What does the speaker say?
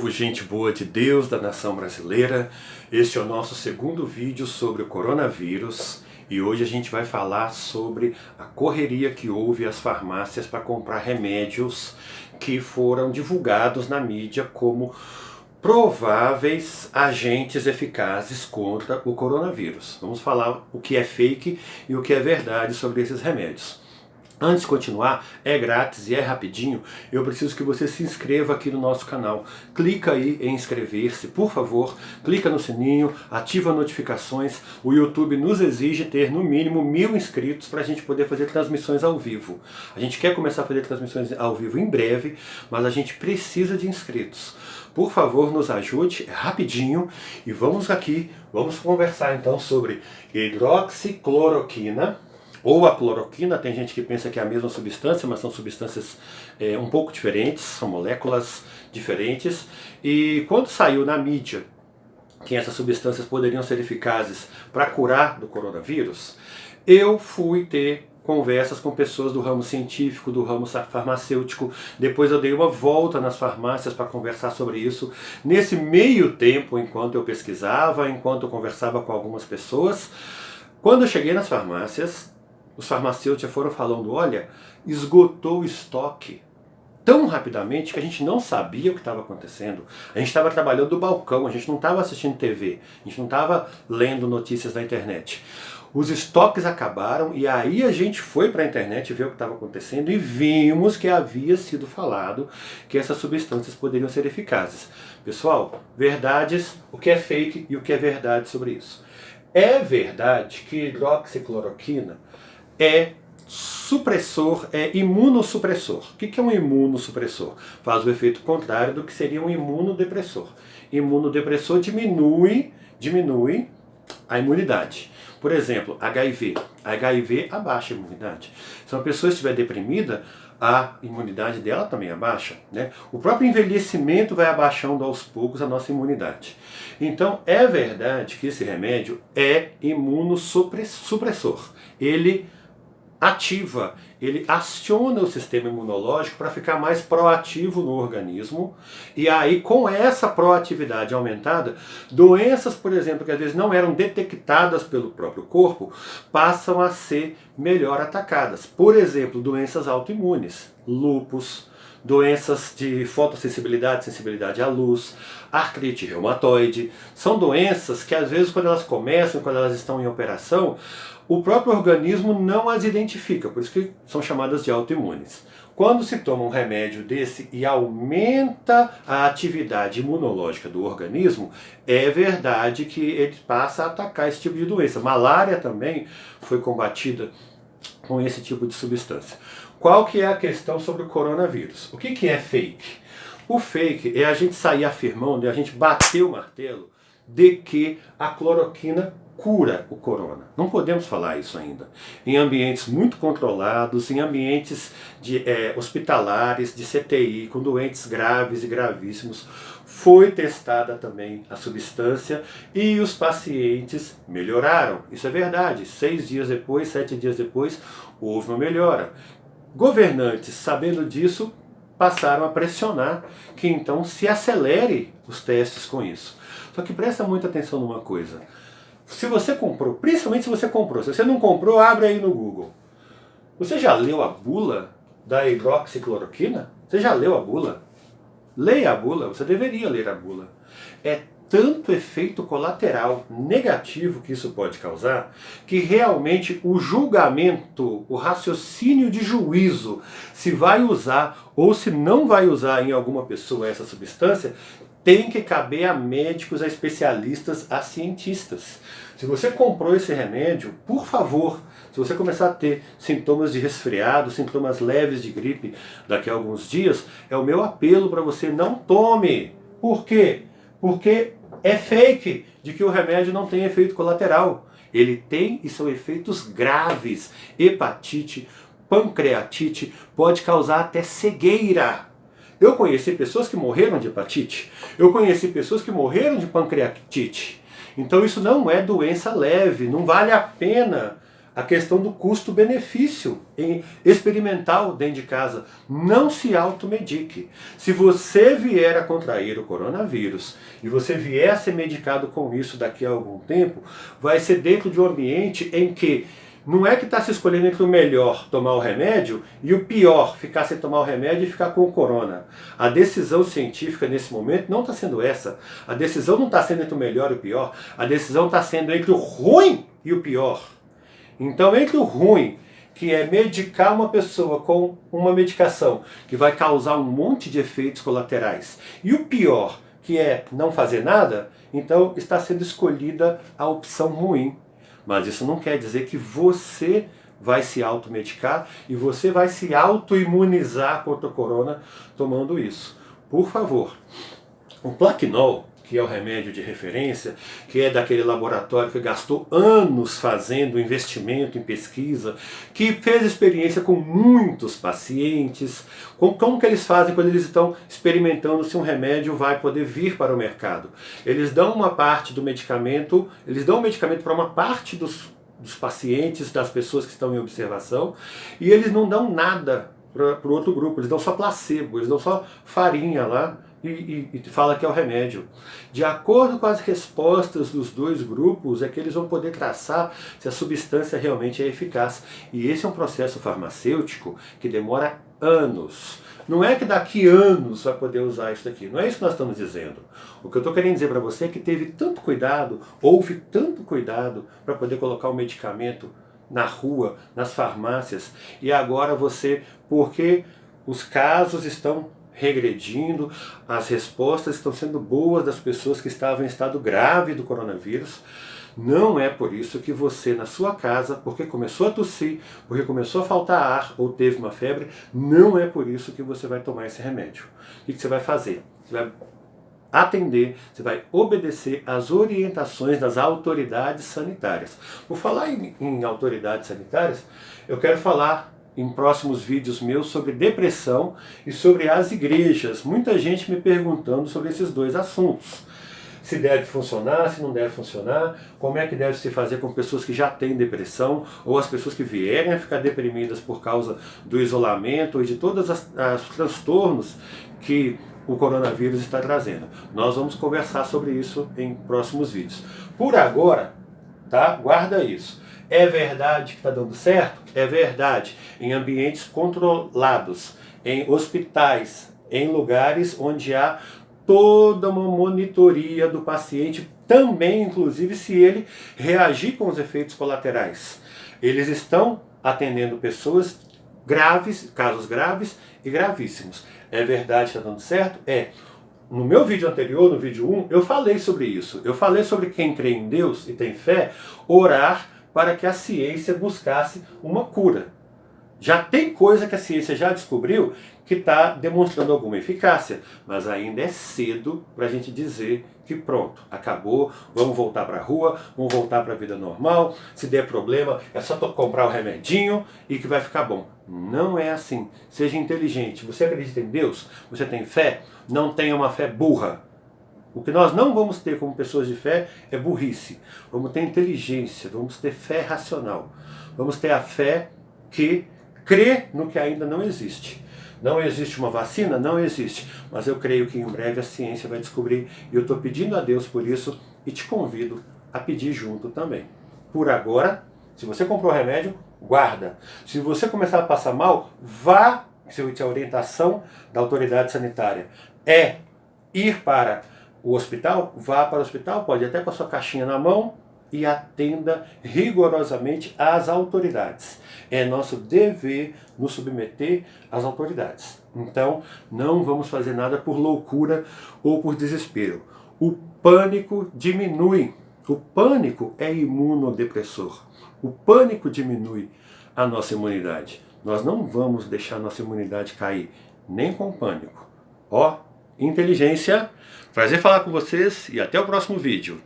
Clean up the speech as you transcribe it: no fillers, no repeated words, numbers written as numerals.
povo, gente boa de Deus, da nação brasileira. Este é o nosso segundo vídeo sobre o coronavírus e hoje a gente vai falar sobre a correria que houve às farmácias para comprar remédios que foram divulgados na mídia como prováveis agentes eficazes contra o coronavírus. Vamos falar o que é fake e o que é verdade sobre esses remédios. Antes de continuar, é grátis e é rapidinho, eu preciso que você se inscreva aqui no nosso canal. Clica aí em inscrever-se, por favor, clica no sininho, ativa notificações. O YouTube nos exige ter no mínimo 1000 inscritos para a gente poder fazer transmissões ao vivo. A gente quer começar a fazer transmissões ao vivo em breve, mas a gente precisa de inscritos. Por favor, nos ajude, é rapidinho, e vamos conversar então sobre hidroxicloroquina, ou a cloroquina. Tem gente que pensa que é a mesma substância, mas são substâncias um pouco diferentes, são moléculas diferentes. E quando saiu na mídia que essas substâncias poderiam ser eficazes para curar do coronavírus, eu fui ter conversas com pessoas do ramo científico, do ramo farmacêutico. Depois eu dei uma volta nas farmácias para conversar sobre isso. Nesse meio tempo, enquanto eu pesquisava, enquanto eu conversava com algumas pessoas, quando eu cheguei nas farmácias, os farmacêuticos já foram falando, olha, esgotou o estoque tão rapidamente que a gente não sabia o que estava acontecendo. A gente estava trabalhando do balcão, a gente não estava assistindo TV, a gente não estava lendo notícias na internet. Os estoques acabaram e aí a gente foi para a internet ver o que estava acontecendo e vimos que havia sido falado que essas substâncias poderiam ser eficazes. Pessoal, verdades, o que é fake e o que é verdade sobre isso. É verdade que hidroxicloroquina é supressor, é imunossupressor. O que é um imunossupressor? Faz o efeito contrário do que seria um imunodepressor. Imunodepressor diminui a imunidade. Por exemplo, HIV. HIV abaixa a imunidade. Se uma pessoa estiver deprimida, a imunidade dela também abaixa, né? O próprio envelhecimento vai abaixando aos poucos a nossa imunidade. Então é verdade que esse remédio é imunossupressor. Ele ativa, ele aciona o sistema imunológico para ficar mais proativo no organismo, e aí com essa proatividade aumentada, doenças, por exemplo, que às vezes não eram detectadas pelo próprio corpo, passam a ser melhor atacadas. Por exemplo, doenças autoimunes, lúpus, doenças de fotossensibilidade, sensibilidade à luz, artrite reumatoide, são doenças que às vezes quando elas começam, quando elas estão em operação, o próprio organismo não as identifica, por isso que são chamadas de autoimunes. Quando se toma um remédio desse e aumenta a atividade imunológica do organismo, é verdade que ele passa a atacar esse tipo de doença. Malária também foi combatida com esse tipo de substância. Qual que é a questão sobre o coronavírus? O que é fake? O fake é a gente sair afirmando, a gente bater o martelo de que a cloroquina cura o corona. Não podemos falar isso ainda. Em ambientes muito controlados, em ambientes hospitalares, de CTI, com doentes graves e gravíssimos, foi testada também a substância e os pacientes melhoraram. Isso é verdade. 6 dias depois, 7 dias depois, houve uma melhora. Governantes, sabendo disso, passaram a pressionar que então se acelere os testes com isso. Só que presta muita atenção numa coisa. Se você comprou, principalmente se você comprou, se você não comprou, abre aí no Google. Você já leu a bula da hidroxicloroquina? Você já leu a bula? Leia a bula, você deveria ler a bula. É tanto efeito colateral negativo que isso pode causar, que realmente o julgamento, o raciocínio de juízo, se vai usar ou se não vai usar em alguma pessoa essa substância, tem que caber a médicos, a especialistas, a cientistas. Se você comprou esse remédio, por favor, se você começar a ter sintomas de resfriado, sintomas leves de gripe daqui a alguns dias, é o meu apelo para você, não tome. Por quê? Porque é fake de que o remédio não tem efeito colateral. Ele tem e são efeitos graves. Hepatite, pancreatite, pode causar até cegueira. Eu conheci pessoas que morreram de hepatite, eu conheci pessoas que morreram de pancreatite. Então isso não é doença leve, não vale a pena a questão do custo-benefício experimental dentro de casa. Não se automedique. Se você vier a contrair o coronavírus e você vier a ser medicado com isso daqui a algum tempo, vai ser dentro de um ambiente em que não é que está se escolhendo entre o melhor tomar o remédio e o pior ficar sem tomar o remédio e ficar com o corona. A decisão científica nesse momento não está sendo essa. A decisão não está sendo entre o melhor e o pior. A decisão está sendo entre o ruim e o pior. Então, entre o ruim, que é medicar uma pessoa com uma medicação que vai causar um monte de efeitos colaterais, e o pior, que é não fazer nada, então está sendo escolhida a opção ruim. Mas isso não quer dizer que você vai se automedicar e você vai se autoimunizar contra o corona tomando isso. Por favor, o Plaquenol, que é o remédio de referência, que é daquele laboratório que gastou anos fazendo investimento em pesquisa, que fez experiência com muitos pacientes, como que eles fazem quando eles estão experimentando se um remédio vai poder vir para o mercado? Eles dão uma parte do medicamento, eles dão o medicamento para uma parte dos pacientes, das pessoas que estão em observação, e eles não dão nada para o outro grupo, eles dão só placebo, eles dão só farinha lá, e fala que é o remédio. De acordo com as respostas dos dois grupos, é que eles vão poder traçar se a substância realmente é eficaz. E esse é um processo farmacêutico que demora anos. Não é que daqui anos vai poder usar isso daqui. Não é isso que nós estamos dizendo. O que eu estou querendo dizer para você é que teve tanto cuidado, houve tanto cuidado para poder colocar o medicamento na rua, nas farmácias, e agora você, porque os casos estão regredindo, as respostas estão sendo boas das pessoas que estavam em estado grave do coronavírus, não é por isso que você na sua casa, porque começou a tossir, porque começou a faltar ar ou teve uma febre, não é por isso que você vai tomar esse remédio. O que você vai fazer? Você vai atender, você vai obedecer às orientações das autoridades sanitárias. Por falar em autoridades sanitárias, eu quero falar em próximos vídeos meus sobre depressão e sobre as igrejas. Muita gente me perguntando sobre esses dois assuntos. Se deve funcionar, se não deve funcionar, como é que deve se fazer com pessoas que já têm depressão, ou as pessoas que vierem a ficar deprimidas por causa do isolamento e de todos os transtornos que o coronavírus está trazendo. Nós vamos conversar sobre isso em próximos vídeos. Por agora, tá? Guarda isso. É verdade que está dando certo? É verdade. Em ambientes controlados, em hospitais, em lugares onde há toda uma monitoria do paciente, também inclusive se ele reagir com os efeitos colaterais. Eles estão atendendo pessoas graves, casos graves e gravíssimos. É verdade que está dando certo? É. No meu vídeo anterior, no vídeo 1, eu falei sobre isso. Eu falei sobre quem crê em Deus e tem fé, orar para que a ciência buscasse uma cura. Já tem coisa que a ciência já descobriu que está demonstrando alguma eficácia, mas ainda é cedo para a gente dizer que pronto, acabou, vamos voltar para a rua, vamos voltar para a vida normal, se der problema é só comprar o remedinho e que vai ficar bom. Não é assim. Seja inteligente. Você acredita em Deus? Você tem fé? Não tenha uma fé burra. O que nós não vamos ter como pessoas de fé é burrice. Vamos ter inteligência, vamos ter fé racional. Vamos ter a fé que crê no que ainda não existe. Não existe uma vacina? Não existe. Mas eu creio que em breve a ciência vai descobrir. E eu estou pedindo a Deus por isso e te convido a pedir junto também. Por agora, se você comprou remédio, guarda. Se você começar a passar mal, vá, se a orientação da autoridade sanitária é ir para o hospital, vá para o hospital, pode ir até com a sua caixinha na mão e atenda rigorosamente às autoridades. É nosso dever nos submeter às autoridades. Então, não vamos fazer nada por loucura ou por desespero. O pânico diminui. O pânico é imunodepressor. O pânico diminui a nossa imunidade. Nós não vamos deixar nossa imunidade cair, nem com pânico. Ó, inteligência. Prazer falar com vocês e até o próximo vídeo.